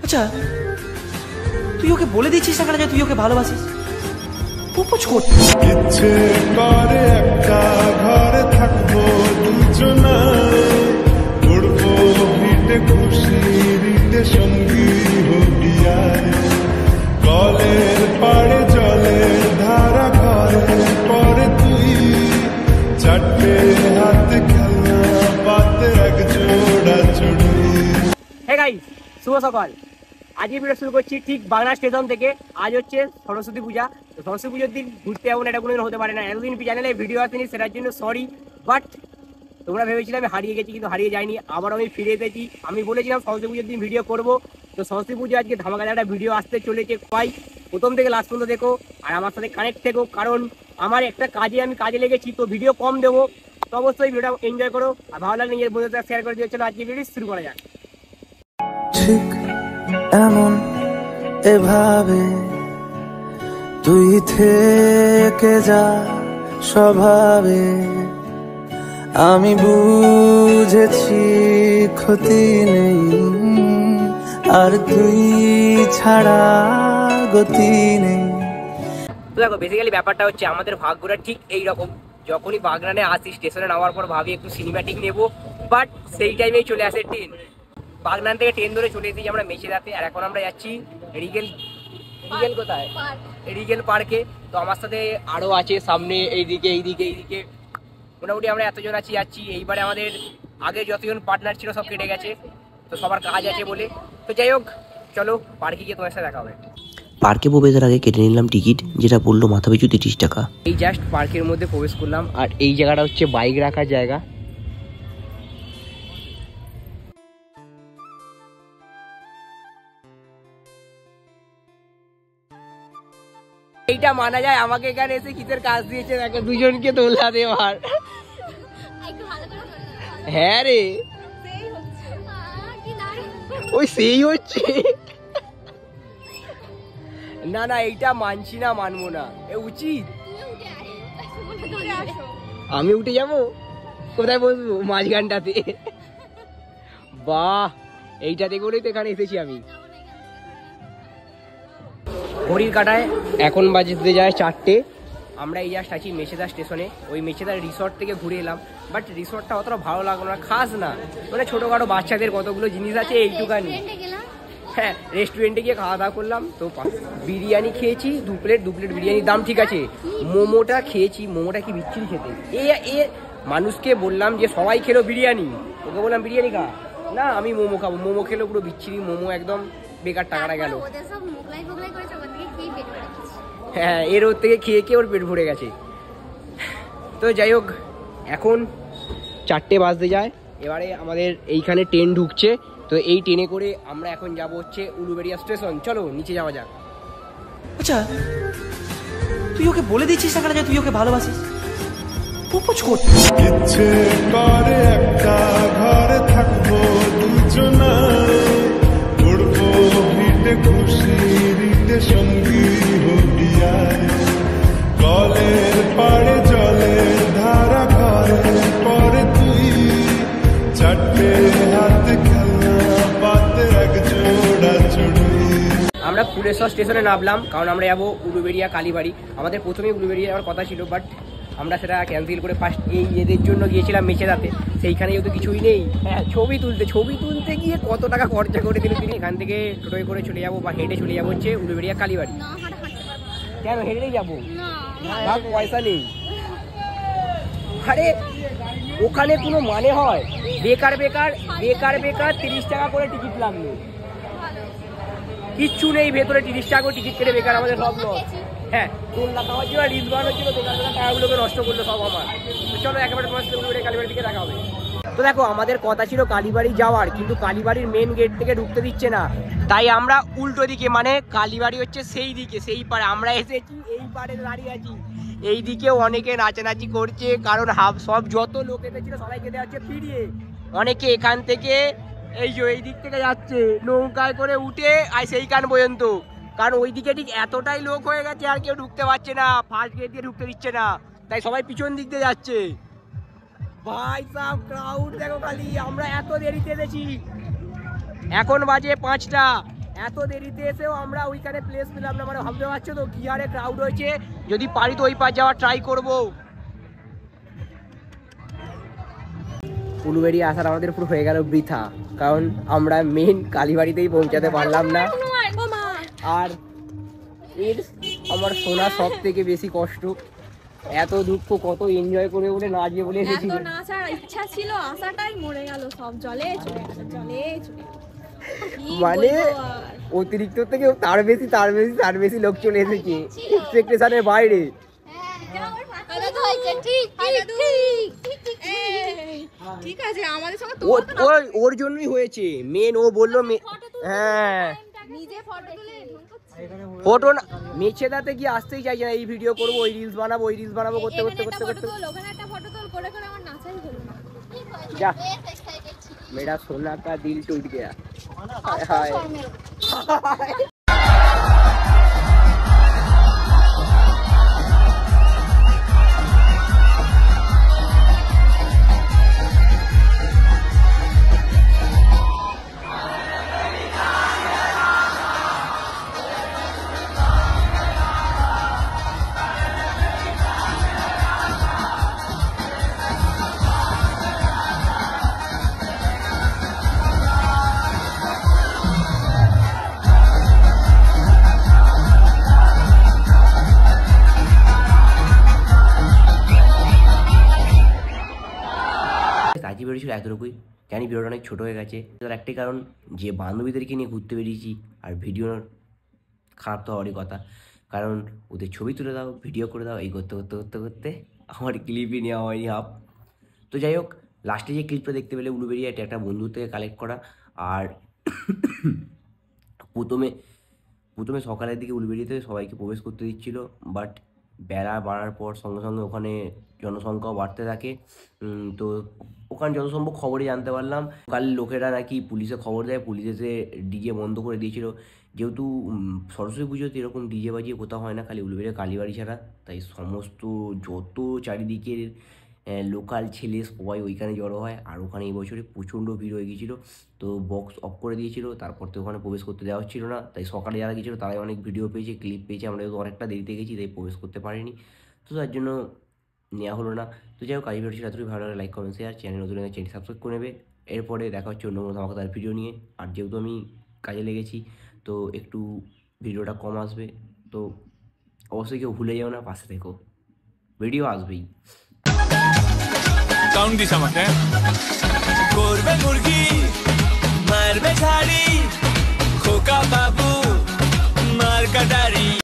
আচ্ছা তুই ওকে বলে দিচ্ছিস না কেন যে তুই ওকে ভালোবাসিস? প্রপোজ করতে ইচ্ছে করে একটা ঘরে থাকবো দুজনায়, উড়বো ভিটে খুশি রিটে সঙ্গী হবিয়ায়, কলের পাড়ে জলের ধারা ঘরে পরে তুই, চারটে হাতে খেলনা পাতে এক জোড়া চুড়ি। হে গাইস, শুভ সকাল। আজকে ভিডিও শুরু করছি ঠিক বাগনা স্টেশন থেকে। আজ হচ্ছে সরস্বতী পূজা। তো সরস্বতী পুজোর দিন ঘুরতে যাবো না, এটা কোনোদিন হতে পারে না। এতদিন চ্যানেলে ভিডিও আসেনি, সেটার জন্য সরি। বাট তোমরা ভেবেছিলে আমি হারিয়ে গেছি, কিন্তু হারিয়ে যাইনি। আবার আমি ফিরে এসেছি। আমি বলেছিলাম সরস্বতী পুজোর দিন ভিডিও করবো, তো সরস্বতী পুজো আজকে ধামাকাদার একটা ভিডিও আসতে চলেছে। সবাই প্রথম থেকে লাস্ট পর্যন্ত দেখো আর আমার সাথে কানেক্ট থেকো, কারণ আমার একটা আমি কাজে লেগেছি, তো ভিডিও কম দেবো। তো অবশ্যই ভিডিওটা এনজয় করো, আর ভালো লাগলে নিজের বন্ধুদের শেয়ার করে দিয়ে চলো আজকে ভিডিও শুরু করা যাক। ঠিক এমন এভাবে তুই থেকে যা স্বভাবে, আমি বুঝেছি ক্ষতি নেই আর তুই ছাড়া গতি নেই। তো দেখো বেসিক্যালি ব্যাপারটা হচ্ছে আমাদের ভাগ্যটা ঠিক এইরকম। যখনই বাগনানে আসি স্টেশনে নামার পর ভাবি একটু সিনেমাটিক নেবো, বাট সেই টাইমেই চলে আসে ট্রেন। বাগনান থেকে ট্রেন ধরে চলে এসেছি আমরা মেচেদাতে, আর এখন আমরা যাচ্ছি রিগেল কোথায়, রিগেল পার্কে। তো আমার সাথে আরও আছে সামনে, এইদিকে মোটামুটি আমরা এতজন যাচ্ছি। এইবারে আমাদের আগে যতজন পার্টনার ছিল সব কেটে গেছে, তো সবার কাজ আছে বলে। তো যাই হোক, চলো পার্কে গিয়ে তোমার সাথে দেখা হবে। পার্কে প্রবেশের আগে কেটে নিলাম টিকিট, যেটা পড়লো মাথাপিছু 30 টাকা। এই জাস্ট পার্কের মধ্যে প্রবেশ করলাম, আর এই জায়গাটা হচ্ছে বাইক রাখার জায়গা। এইটা মানা যায়, আমাকে এখানে এসে কিসের কাজ দিয়েছে দেখো, দুজনকে দোলা দেওয়ার। হ্যাঁ রে, ওই সেই হচ্ছে না না, এইটা মানছি না, মানবো না, এ উচিত। আমি উঠে যাবো? কোথায় বসবো? মাঝখানটাতে। বাহ, এইটাতে করেই তো এখানে এসেছি আমি। ঘড়ির কাটায় এখন বাজতে যায় 4টে। আমরা এই জাস্ট আছি মেচেদা স্টেশনে। ওই মেচেদা রিসর্ট থেকে ঘুরে এলাম, বাট রিসর্টটা অতটা ভালো লাগলো না, খাস না। মানে ছোটোখাটো বাচ্চাদের কতগুলো জিনিস আছে এইটুকানি। হ্যাঁ, রেস্টুরেন্টে গিয়ে খাওয়া দাওয়া করলাম। তো বিরিয়ানি খেয়েছি 2 প্লেট বিরিয়ানির দাম ঠিক আছে। মোমোটা খেয়েছি, মোমোটা কি বিচ্ছিরি খেতে। এ মানুষকে বললাম যে সবাই খেলো বিরিয়ানি, ওকে বললাম বিরিয়ানি খা, না আমি মোমো খাবো। মোমো খেলো পুরো বিচ্ছিরি মোমো, একদম বেকার টাকাটা গেল। হ্যাঁ, এর ওর থেকে খেয়ে ওর পেট ভরে গেছে। তো যাই হোক, এখন 4টে বাজতে যায়। এবারে আমাদের এইখানে ট্রেন ঢুকছে, তো এই ট্রেনে করে আমরা এখন যাব হচ্ছে উলুবেড়িয়া স্টেশন। চলো নিচে যাওয়া যাক। আচ্ছা তুই ওকে বলে দিচ্ছিস না কেন যে তুই ওকে ভালোবাসিস? প্রপোজ করতে ইচ্ছে করে একটা ঘরে থাকবো দুজনায়, উড়বো ভিটে খুশি রিটে সঙ্গী হবিয়ায়, কলের পাড়ে জলের ধারা ঘরে পরে তুই, চারটে হাতে খেলনা পাতে এক জোড়া চুড়ি। আমরা ফুলেশ্বর স্টেশনে নামলাম, কারণ আমরা যাবো উলুবেড়িয়া কালীবাড়ি। আমাদের প্রথমেই উলুবেড়িয়া যাওয়ার কথা ছিল, বাট আমরা সেটা ক্যান্সেল করে ফার্স্ট এই এদের জন্য গিয়েছিলাম মেচেদাতে। সেইখানে যেহেতু কিছুই নেই, হ্যাঁ ছবি তুলতে গিয়ে কত টাকা খরচা করে দিল তিনি। এখান থেকে টোটোয় করে চলে যাবো বা হেঁটে চলে যাবো হচ্ছে উলুবেড়িয়া কালীবাড়ি। কেন হেঁটেই যাবো? ভাগ, পয়সা নেই। আরে ওখানে কোনো মানে হয়? বেকার 30 টাকা করে টিকিট লাগলো, কিচ্ছু নেই ভেতরে। 30 টাকা করে টিকিট কেটে বেকার আমাদের সব লস। হ্যাঁ, দোলনা খাওয়ার জন্য রিল বানানো ছিল, বেকার টাকাগুলোকে নষ্ট করলো সব আমার। চলো একেবারে তোমার সাথে কালীবাড়ির দিকে দেখা হবে। তো দেখো, আমাদের কথা ছিল কালীবাড়ি যাওয়ার, কিন্তু কালীবাড়ির মেন গেট থেকে ঢুকতে দিচ্ছে না। তাই আমরা উল্টো দিকে, মানে কালীবাড়ি হচ্ছে সেই দিকে, সেই পারে আমরা এসেছি, এই পারে দাঁড়িয়ে আছি। এই দিকেও অনেকে নাচানাচি করছে, কারণ সব যত লোক এসেছিল সবাইকে দেওয়া হচ্ছে ফিরিয়ে। অনেকে এখান থেকে এই দিক থেকে যাচ্ছে নৌকায় করে উঠে আর সেইখান পর্যন্ত, কারণ ওই দিকে ঠিক এতটাই লোক হয়ে গেছে আর কেউ ঢুকতে পারছে না, ফার্স্ট গেট দিয়ে ঢুকতে দিচ্ছে না, তাই সবাই পিছন দিক দিয়ে যাচ্ছে। ভাই সাহেব, ক্রাউড দেখো খালি। আমরা এত দেরিতে এসেছি, এখন বাজে 5টা, এত দেরিতে এসেও আমরা ওইখানে প্লেস পেলাম না, মানে ভাবতে পারছো তো কি হারে ক্রাউড হয়েছে। যদি পারি তো ওই পার যাওয়ার ট্রাই করবো। উলুবেড়িয়ে আসার আমাদের পুরো হয়ে গেল বৃথা, কারণ আমরা মেন কালীবাড়িতেই পৌঁছাতে পারলাম না। আর এর আমার শোনা সব থেকে বেশি কষ্ট, এত দুঃখ, কত এনজয় করে বলে নাচবে বলে এসেছি, এত নাচার ইচ্ছা ছিল, আশাটাই মরে গেল, সব জলে চলে গেল, জলে চলে গেল। কি মানে বলবো আর? অতিরিক্ত থেকে তার বেশি লোক চলে এসেছে এক্সপেকটেশনের বাইরে। ঠিক আছে, আমাদের সঙ্গে ওর জন্যই হয়েছে মেন, ও বললো হ্যাঁ নিজে ফটো তুলে ফটো না মেছেদাতে গিয়ে আসতেই চাইছে না, এই ভিডিও করবো, ওই রিলস বানাবো, করতে করতে করতে করতে ওখানে একটা ফটো তুল করে করে আমার নাচাই হলো না। যা মেরা সোনা কা দিল টूट गया। হায় আজকে বেরিয়েছিল এতটুকুই, জানি ভিডিওটা অনেক ছোটো হয়ে গেছে। তার একটাই কারণ যে বান্ধবীদেরকে নিয়ে ঘুরতে বেরিয়েছি, আর ভিডিওর খারাপ তো হওয়ারই কথা, কারণ ওদের ছবি তুলে দাও, ভিডিও করে দাও, এই করতে করতে করতে করতে আমার ক্লিপই নেওয়া হয়নি হাফ। তো যাই হোক, লাস্টে যে ক্লিপটা দেখতে পেলে উলুবেড়িয়া, এটা একটা বন্ধুর থেকে কালেক্ট করা। আর প্রথমে সকালের দিকে উলুবেড়িয়াতে সবাইকে প্রবেশ করতে দিচ্ছিল, বাট বেলা বাড়ার পর সঙ্গে সঙ্গে ওখানে জনসংখ্যাও বাড়তে থাকে। তো ওখানে যত সম্ভব খবরে জানতে পারলাম, কাল লোকেরা নাকি পুলিশে খবর দেয়, পুলিশ এসে ডিজে বন্ধ করে দিয়েছিল। যেহেতু সরস্বতী পুজোতে এরকম ডিজে বাজিয়ে কোথাও হয় না, খালি উলুবেড়িয়া কালীবাড়ি ছাড়া, তাই সমস্ত যত চারিদিকের লোকাল ছেলে সবাই ওইখানে জড়ো হয়। আর ওখানে এই বছরে প্রচণ্ড ভিড় হয়ে গিয়েছিলো, তো বক্স অফ করে দিয়েছিল, তারপর তো ওখানে প্রবেশ করতে দেওয়া হচ্ছিল না। তাই সকালে যারা গিয়েছিলো তারাই অনেক ভিডিও পেয়েছে, ক্লিপ পেয়েছে, আমরা যেহেতু অনেকটা দেরিতে গেছি তাই প্রবেশ করতে পারিনি, তো তার জন্য নেওয়া হলো না। তো যাই হোক, এই ভিডিওটি এতটাই ভালো লাগে, লাইক কমেন্ট শেয়ার, চ্যানেল নতুন চ্যানেল সাবস্ক্রাইব করে নেবে। এরপরে দেখা হচ্ছে অন্য কোনো ধামাকাদার ভিডিও নিয়ে। আর যেহেতু আমি কাজে লেগেছি, তো একটু ভিডিওটা কম আসবে, তো অবশ্যই কেউ ভুলে যাও না, পাশে থেকো, ভিডিও আসবেই। সাউন্ড দিস আমাকে, করবে মুরগি মারবে ঝাড়ি, খোকা বাবু মার কাটারি।